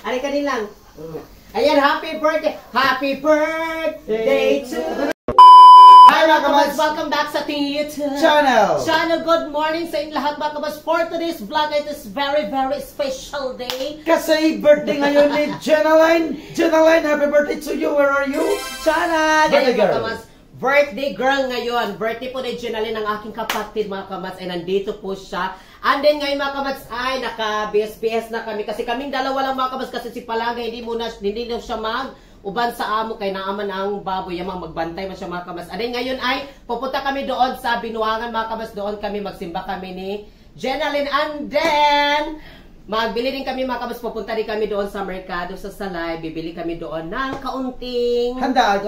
Ari ka din lang. Ayan, happy birthday! Happy birthday to... Hi mga kabas! Welcome back sa ating YouTube channel. Good morning sa inyong lahat mga kabas. For today's vlog, it is very special day. Kasi birthday ngayon ni Jenaline. Jenaline, happy birthday to you. Where are you? Chana! Birthday girl. Birthday girl ngayon. Birthday po ni Jenaline, ang aking kapatid mga kabas. Ay nandito po siya. And then ngayon mga kabats ay naka-BS na kami. Kasi kaming dalawa lang mga kabats. Kasi si Palanga hindi na siya mag-uban sa amo. Kaya naaman ang baboy. Yamang magbantay man siya mga kabats. And then ngayon ay pupunta kami doon sa Binuangan mga kabats. Doon kami magsimba kami ni Jenaline. And then magbili din kami mga kabats. Pupunta rin kami doon sa Merkado sa Salay. Bibili kami doon ng kaunting handaan.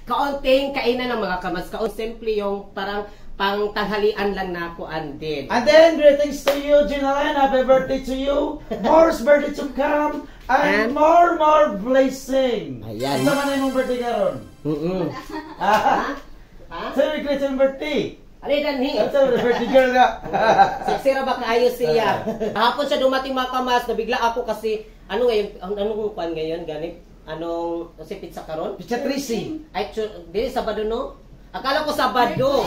Kaunting kainan ng mga kabats. Simple yung parang pang tanghalian lang na ako andin. And then, greetings to you, Jenaline. Happy birthday to you. More birthday to come. And more blessing. Ayan. Sa man yung birthday karon? Sabi ko yung birthday. Alay danhi. Sabi birthday girl nga. Sira ba kaayos siya? Hapon siya dumating mga kamas. Nabigla ako kasi, anong kwan ngayon, ganit? Anong, kasi pizza karon? Pizza Tracy. Ay, di, Sabado no? Akala ko Sabado.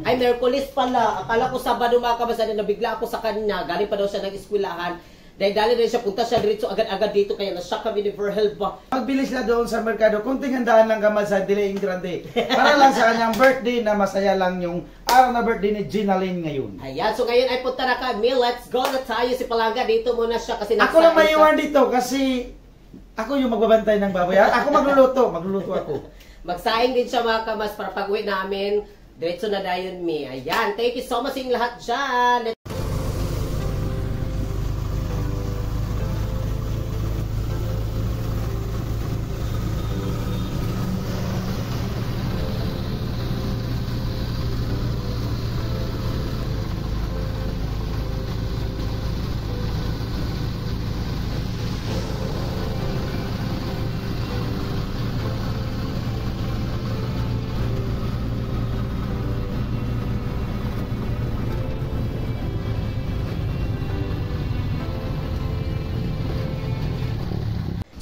Ay, Merkulis pala. Akala ko Sabado mga kabasa na nabigla ako sa kanya. Galing pa daw siya ng eskwelahan. Dahil dali rin siya, punta siya dito agad-agad dito. Kaya nasyak kami ni Verhel ba. Magbilis na doon sa Merkado. Kunting handaan lang gamal sa Dileing Grande. Para lang sa kanyang birthday na masaya lang yung araw na birthday ni Jenaline ngayon. Ayan, so ngayon ay punta na kami. Let's go na tayo. Si Palanga dito muna siya. Kasi ako lang maiwan dito kasi ako yung magbabantay ng baboy. Ako magluluto ako. Magsaing din siya mga kamas para pag-uwi namin. Diretso na dayon mi. Ayan. Thank you so much sa inyong lahat dyan.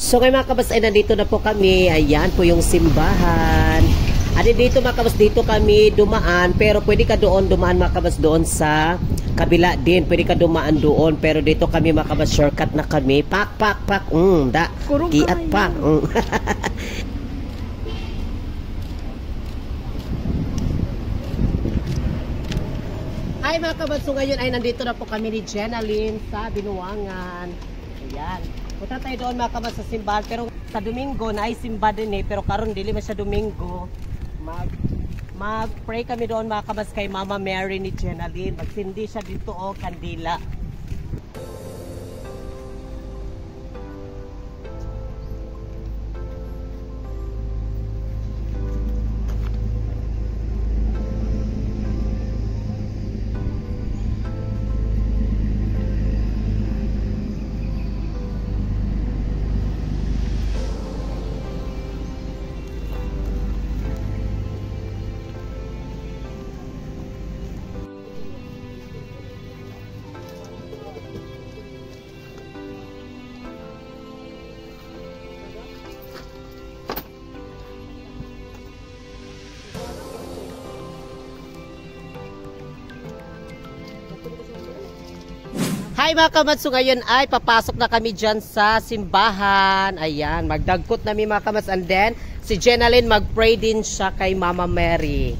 So ngayon mga kabas ay nandito na po kami. Ayan po yung simbahan. At dito mga kabas, dito kami dumaan. Pero pwede ka doon dumaan mga kabas doon sa kabila din. Pwede ka dumaan doon. Pero dito kami mga kabas, shortcut na kami. Pak. Kiat pa. Hi mga kabas, so ngayon ay nandito na po kami ni Jenaline sa Binuangan. Ayan. Punta tayo doon mga kabas sa simbahan. Pero sa Domingo na ay simba din eh. Pero karon dili man siya Domingo. Mag-pray kami doon mga kabas kay Mama Mary ni Jenaline. Magsindi siya dito o kandila. Hi mga kamatso, ngayon ay papasok na kami dyan sa simbahan. Ayan, magdagkot namin mga kamats. And then, si Jenaline mag-pray din siya kay Mama Mary.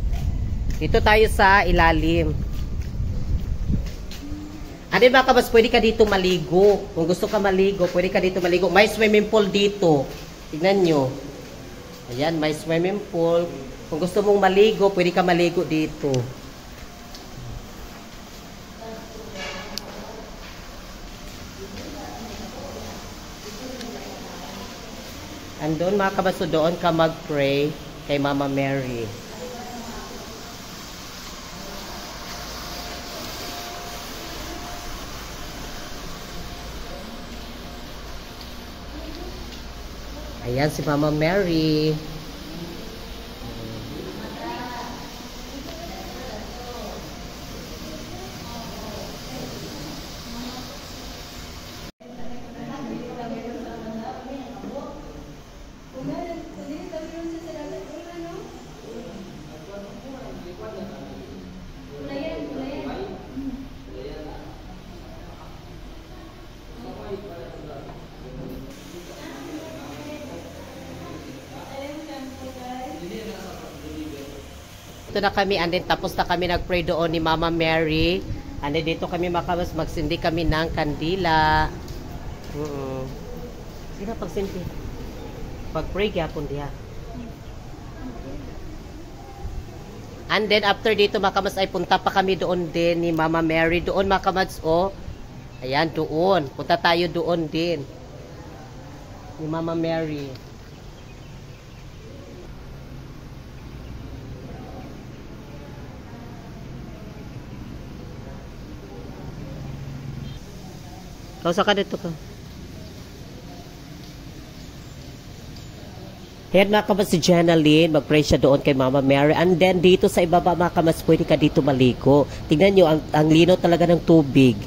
Dito tayo sa ilalim. And then mga kamats, pwede ka dito maligo. Kung gusto ka maligo, pwede ka dito maligo. May swimming pool dito. Tignan nyo. Ayan, may swimming pool. Kung gusto mong maligo, pwede ka maligo dito. Andun mga kabaso, doon ka mag-pray kay Mama Mary. Ayan si Mama Mary. nandito na kami, and then tapos na kami nag-pray doon ni Mama Mary. And then dito kami mga kamas, magsindi kami ng kandila. Sino pagsindi? Pag-pray gyapon diha. And then after dito mga kamas ay punta pa kami doon din ni Mama Mary. Doon mga kamas, oh. Ayan, doon. Punta tayo doon din. Ni Mama Mary. Kausa ka dito ka. Ayan mga kamas, si Jenaline, mag-pray siya doon kay Mama Mary. And then dito sa ibaba mga kamas, pwede ka dito maligo. Tingnan nyo, ang lino talaga ng tubig.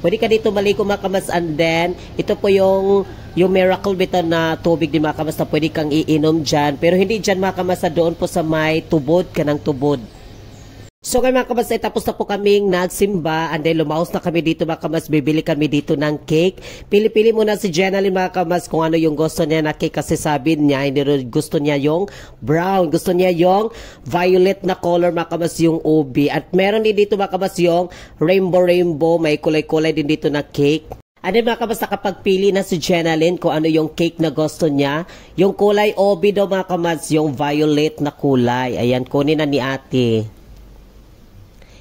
Pwede ka dito maligo mga kamas. And then, ito po yung miracle bita na tubig din mga kamas na pwede kang iinom dyan. Pero hindi dyan mga kamas, doon po sa may tubod ka ng tubod. So ngayon mga kamas, tapos na po kaming nagsimba, and then lumaos na kami dito mga kamas, bibili kami dito ng cake. Pili-pili muna si Jenaline mga kamas kung ano yung gusto niya na cake, kasi sabi niya, hindi gusto niya yung brown, gusto niya yung violet na color mga kamas, yung ubi. At meron din dito mga kamas yung rainbow, may kulay-kulay din dito na cake. And then mga kamas, nakapagpili na si Jenaline kung ano yung cake na gusto niya. Yung kulay ubi daw mga kamas, yung violet na kulay. Ayan, kunin na ni ate.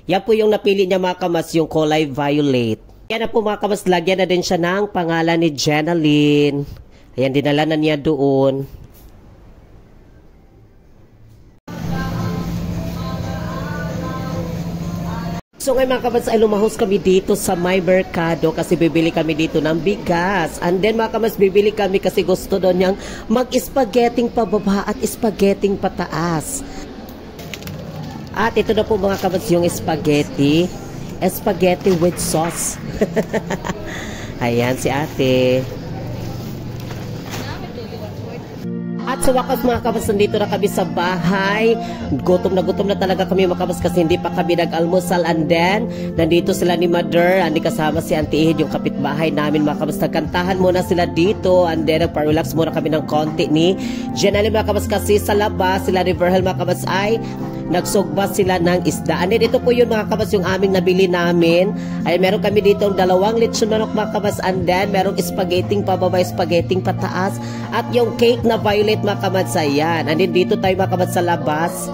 Yan po yung napili niya mga kamas, yung kulay violet. Yan na po mga kamas, lagyan na din siya ng pangalan ni Jenaline. Ayan, dinala na niya doon. So ngayon mga kamas, ay lumahos kami dito sa may merkado kasi bibili kami dito ng bigas. And then mga kamas, bibili kami kasi gusto doon niyang mag-spaghetting pababa at spaghetting pataas. At ito na po mga kamas yung spaghetti. Spaghetti with sauce. Ayan si ate. At sa wakas mga kamas, nandito na kami sa bahay. Gutom na talaga kami mga kamas kasi hindi pa kami nag-almusal. And then, nandito sila ni Mother. Hindi kasama si Auntie Ihid, yung kapitbahay namin mga kamas. Nagkantahan muna sila dito. And then, nagpa-relax muna kami ng konti ni Jenaline mga kamas kasi sa labas, sila ni Verhel mga kamas ay nagsugba sila ng isda. And then, ito po yun mga kamas, yung aming nabili namin. Ay, meron kami dito 2 lechon manok mga kamas. And then, merong spaghetting pababa, spaghetting pataas. At yung cake na violet mga kamas, ayan. And then, dito tayo mga kamas sa labas.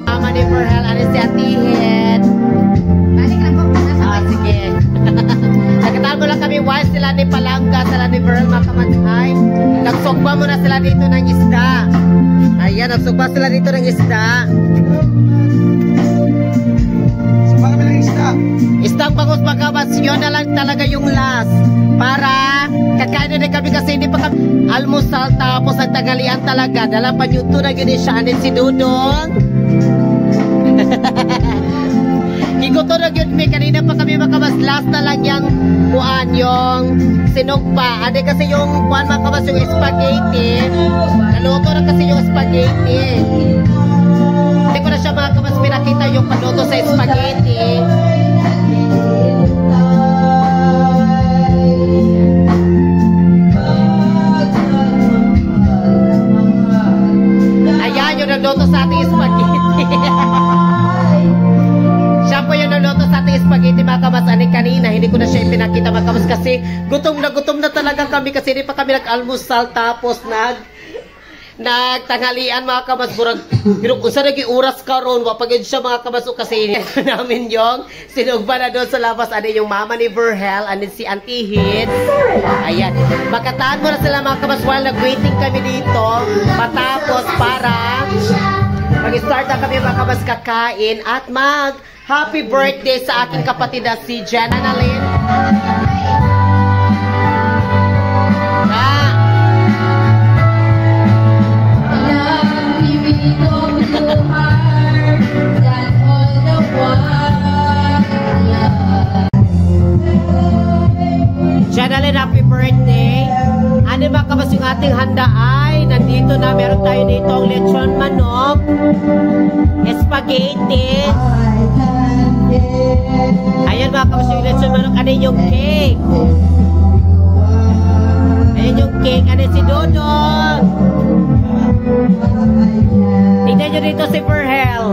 Mama ni Verhel, ano si Auntie Ihid? Balik lang po. Sige. Nagkataan mo lang kami while sila ni Palangga, sila ni Verhel mga kamas. Ay, nagsugba muna sila dito ng isda. Ayan, nagsugba sila dito ng isda. Sugba kami ng isda. Isdang bangus mga kamas, yun na lang talaga yung last. Para kakain na kami kasi hindi pa kami almusal, tapos ang tagalian talaga. Dala pa yung tunag yun siya, anin si Dudong. Higutunag yun may kanina pa kami mga kamas, last na lang yung kuan, yung sinugpa. Ade kasi yung kuan mga kamas, yung spaghetti. Naluto na kasi yung spaghetti. Hindi ko na siya mga kamas pinakita yung paluto sa spaghetti. Ayan yung nagluto sa ating spaghetti. Siya po yung nagluto sa ating spaghetti mga kamas. Kanina hindi ko na siya ipinakita mga kamas kasi gutom na talaga kami kasi hindi pa kami nag-almusal, tapos nagtanghalian mga kamas. Burag kung sa naging oras karon wapagid siya mga kamas kasi namin yung sinugba na doon sa labas. Ano yung mama ni Verhel, ano si Auntie Ihid. Ayan, magkataan mo na sila mga kamas while nag-waiting kami dito matapos para mag-start na kami mga kamas kakain at happy birthday sa aking kapatid na si Jenaline. Jenaline, happy birthday. Ano ba kabas yung ating handa ay nandito na, meron tayo dito ang lechon manok, spaghetti. Ayan mga kabas yung lechon manok. Ano yung cake? Ayan yung cake. Ano si Dodong? Tignan nyo dito si Verhel.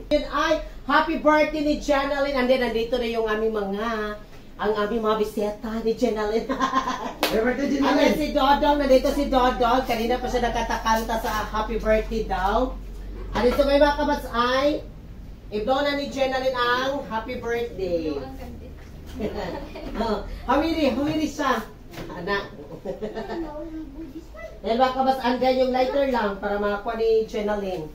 Yun ay happy birthday ni Jenaline. And then nandito na yung aming mga bisita ni Jenaline. Happy birthday, And Jenaline. then si Dodong, nandito si Dodong. Kanina pa siya nagkatakanta sa happy birthday daw. And dito may mga kabats ay i-blow na ni Jenaline ang happy birthday. Humiri siya. Anak. Dahil mga kabats, andyan yung lighter lang para makakuha ni Jenaline.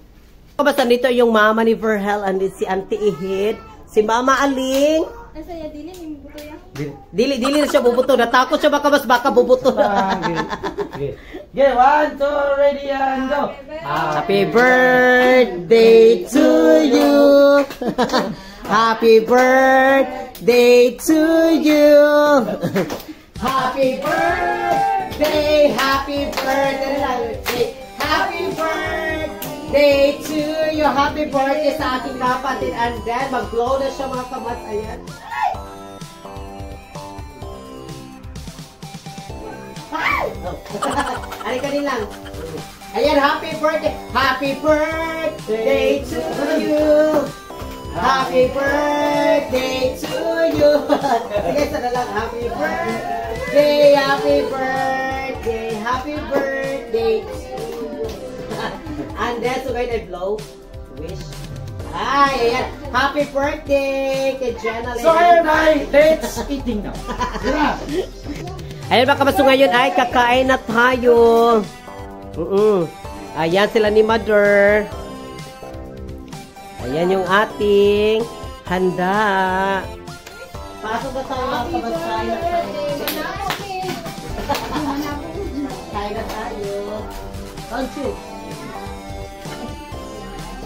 Kabats, nandito yung mama ni Verhel, andito si Auntie Ihid, si Mama Aling. Asaya dili ni buto ya. Dili na siya bubuto. Natakot siya baka baka bubuto na. Okay, 1, 2, ready and go. Happy birthday to you. Happy birthday to you. Happy birthday, happy birthday, happy birthday to you. Happy birthday sa aking kapatid. And then, mag-blow na siya mga kamat. Ayan. Ay, ka lang. Ayan, happy birthday. Happy birthday to you. Happy birthday to you. Sige, sana lang. Happy birthday, happy birthday, happy birthday to you. And then, so ngayon ay blow. Wish. Ay, ayan. Happy birthday kay Jenaline. So ngayon ay let's eating now. Ayan mga kabaso, ngayon ay kakain na tayo. Ayan sila ni Mother. Ayan yung ating handa. Pasok na tayo mga kabaso. Kain na tayo. Don't you?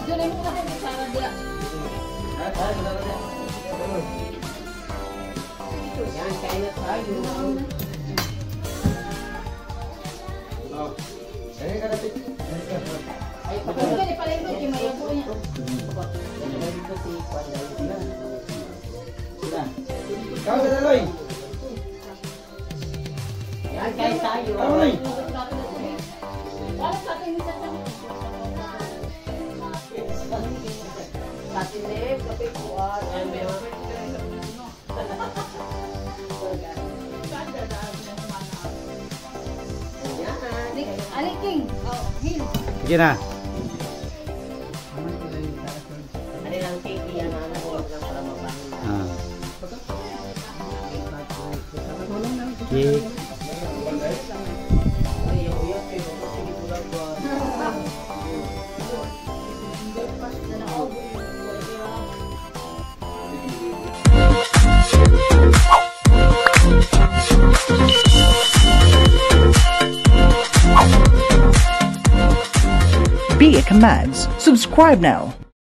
Diyan mo kasi sa dia. Ayan, kain na tayo. Ay, Pagka ni pala ito kay mayo po niya. Kau sa daloy. Ayan, kain tayo. Daloy. Para sa akin sa Satinip, kape kuwan. Ayan, meron. Aliking. Oh, hil. Sige na. Ano lang cake yan, ano, huwag lang para mabangon. Okay. Be It Commands. Subscribe now.